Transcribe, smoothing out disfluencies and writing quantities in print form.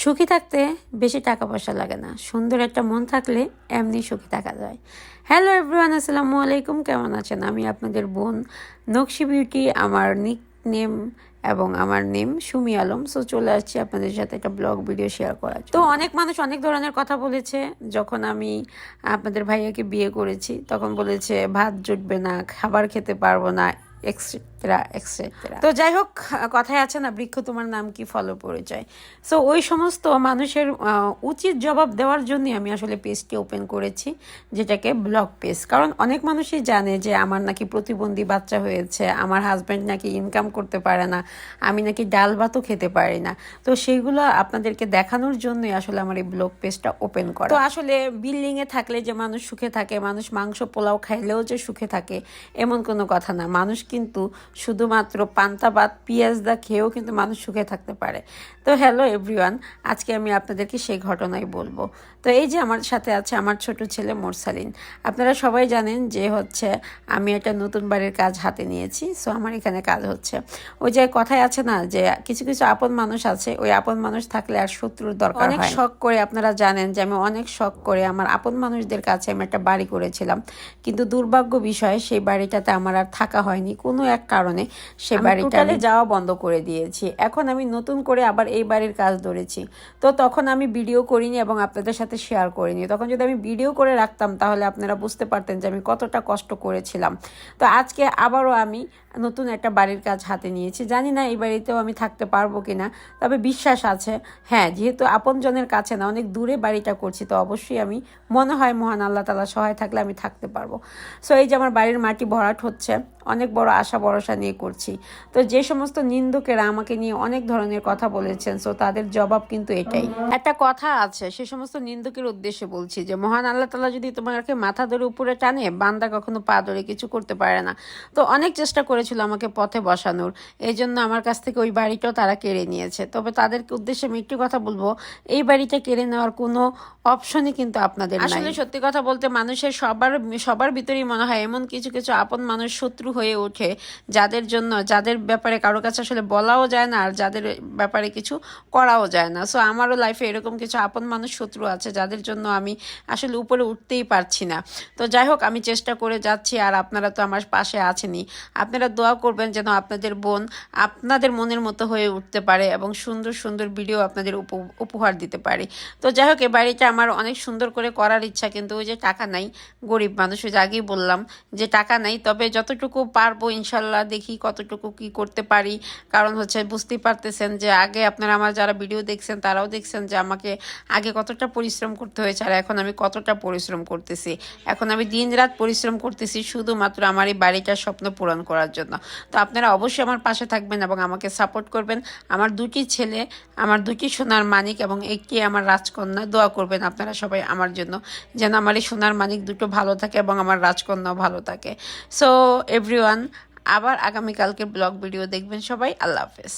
সুখী থাকতে বেশি টাকা পয়সা লাগে না, সুন্দর একটা মন থাকলে এমনি সুখী থাকা যায়। হ্যালো এভরিওয়ান, আসসালামু আলাইকুম। কেমন আছেন? আমি আপনাদের বোন নকশি বিউটি, আমার নিক নেম এবং আমার নেম সুমি আলম। সো চলে আসছি আপনাদের সাথে একটা ব্লগ ভিডিও শেয়ার করার জন্য। তো অনেক মানুষ অনেক ধরনের কথা বলেছে। যখন আমি আপনাদের ভাইয়াকে বিয়ে করেছি তখন বলেছে ভাত জুটবে না, খাবার খেতে পারবো না, এক্সেট্রা এক্সেট্রা। তো যাই হোক, কথায় আছে না, বৃক্ষ তোমার নাম কি ফলো পরিচয়। সো ওই সমস্ত মানুষের উচিত জবাব দেওয়ার জন্যই আমি আসলে পেজটি ওপেন করেছি, যেটাকে ব্লগ পেজ। কারণ অনেক মানুষই জানে যে আমার নাকি প্রতিবন্ধী বাচ্চা হয়েছে, আমার হাজব্যান্ড নাকি ইনকাম করতে পারে না, আমি নাকি ডাল ভাতও খেতে পারি না। তো সেইগুলো আপনাদেরকে দেখানোর জন্যই আসলে আমার এই ব্লগ পেজটা ওপেন করা। তো আসলে বিল্ডিংয়ে থাকলে যে মানুষ সুখে থাকে, মানুষ মাংস পোলাও খাইলেও যে সুখে থাকে এমন কোনো কথা না। মানুষ কিন্তু শুধুমাত্র পান্তা ভাত পেঁয়াজ দা খেয়েও কিন্তু মানুষ সুখে থাকতে পারে। তো হ্যালো এভরিওয়ান, আজকে আমি আপনাদেরকে সেই ঘটনাই বলবো। তো এই যে আমার সাথে আছে আমার ছোট ছেলে মোরসালিন। আপনারা সবাই জানেন যে হচ্ছে আমি একটা নতুন বাড়ির কাজ হাতে নিয়েছি। সো আমার এখানে কাজ হচ্ছে। ওই যে কথায় আছে না যে কিছু কিছু আপন মানুষ আছে, ওই আপন মানুষ থাকলে আর শত্রুর দরকার হয়। অনেক শখ করে, আপনারা জানেন যে আমি অনেক শখ করে আমার আপন মানুষদের কাছে আমি একটা বাড়ি করেছিলাম, কিন্তু দুর্ভাগ্য বিষয় সেই বাড়িটাতে আমার আর থাকা হয়নি কোনো এক কারণে। সে বাড়িটা যাওয়া বন্ধ করে দিয়েছি। এখন আমি নতুন করে আবার এই বাড়ির কাজ ধরেছি। তো তখন আমি ভিডিও করিনি এবং আপনাদের সাথে শেয়ার করিনি। তখন যদি আমি ভিডিও করে রাখতাম তাহলে আপনারা বুঝতে পারতেন যে আমি কতটা কষ্ট করেছিলাম। তো আজকে আবারও আমি নতুন একটা বাড়ির কাজ হাতে নিয়েছি। জানি না এই বাড়িতেও আমি থাকতে পারবো কিনা, তবে বিশ্বাস আছে হ্যাঁ, যেহেতু আপনজনের কাছে না, অনেক দূরে বাড়িটা করছি, তো অবশ্যই আমি মনে হয় মহান আল্লাহ তাআলা সহায় থাকলে আমি থাকতে পারবো। সো এই যে আমার বাড়ির মাটি ভরাট হচ্ছে, অনেক বড় আশা ভরসা নিয়ে করছি। তো যে সমস্ত নিন্দুকেরা আমাকে নিয়ে অনেক ধরনের কথা বলেছেন, সো তাদের জবাব কিন্তু এটাই। একটা কথা আছে, সে সমস্ত নিন্দুকের উদ্দেশ্যে বলছি যে মহান আল্লাহ তাআলা যদি তোমাকে মাথা ধরে উপরে টানে, বান্দা কখনো পা ধরে কিছু করতে পারে না। তো অনেক চেষ্টা করেছিল আমাকে পথে বসানোর, এই জন্য আমার কাছ থেকে ওই বাড়িটাও তারা কেড়ে নিয়েছে। তবে তাদেরকে উদ্দেশ্যে আমি একটি কথা বলবো, এই বাড়িটা কেড়ে নেওয়ার কোনো অপশনই কিন্তু আপনাদের নাই। আসলে সত্যি কথা বলতে মানুষের সবার ভিতরেই মনে হয় এমন কিছু কিছু আপন মানুষ শত্রু হয়ে ওঠে, যাদের ব্যাপারে কারো কাছে আসলে বলাও যায় না, আর যাদের ব্যাপারে কিছু করাও যায় না। সো আমারও লাইফে এরকম কিছু আপন মানুষ শত্রু আছে, যাদের জন্য আমি আসলে উপরে উঠতেই পারছি না। তো যাই হোক, আমি চেষ্টা করে যাচ্ছি, আর আপনারা তো আমার পাশে আছেনই। আপনারা দোয়া করবেন যেন আপনাদের বোন আপনাদের মনের মতো হয়ে উঠতে পারে এবং সুন্দর সুন্দর ভিডিও আপনাদের উপহার দিতে পারি। তো যাই হোক, এই বাড়িটা আমার অনেক সুন্দর করে করার ইচ্ছা, কিন্তু ওই যে টাকা নাই, গরিব মানুষ, ওই যে আগেই বললাম যে টাকা নাই। তবে যতটুকু পারবো ইনশাল্লাহ দেখি কতটুকু কি করতে পারি। কারণ হচ্ছে বুঝতেই পারতেছেন যে আগে আপনারা আমার যারা ভিডিও দেখছেন তারাও দেখছেন যে আমাকে আগে কতটা পরিশ্রম করতে হয়েছে, আর এখন আমি কতটা পরিশ্রম করতেছি। এখন আমি দিন রাত পরিশ্রম করতেছি শুধুমাত্র আমার এই বাড়িটার স্বপ্ন পূরণ করার জন্য। তো আপনারা অবশ্যই আমার পাশে থাকবেন এবং আমাকে সাপোর্ট করবেন। আমার দুটি ছেলে, আমার দুটি সোনার মানিক এবং একটি আমার রাজকন্যা, দোয়া করবেন আপনারা সবাই আমার জন্য, যেন আমার এই সোনার মানিক দুটো ভালো থাকে এবং আমার রাজকন্যাও ভালো থাকে। সো এভরিওয়ান, আবার আগামীকালকে ব্লগ ভিডিও দেখবেন সবাই। আল্লাহ হাফেজ।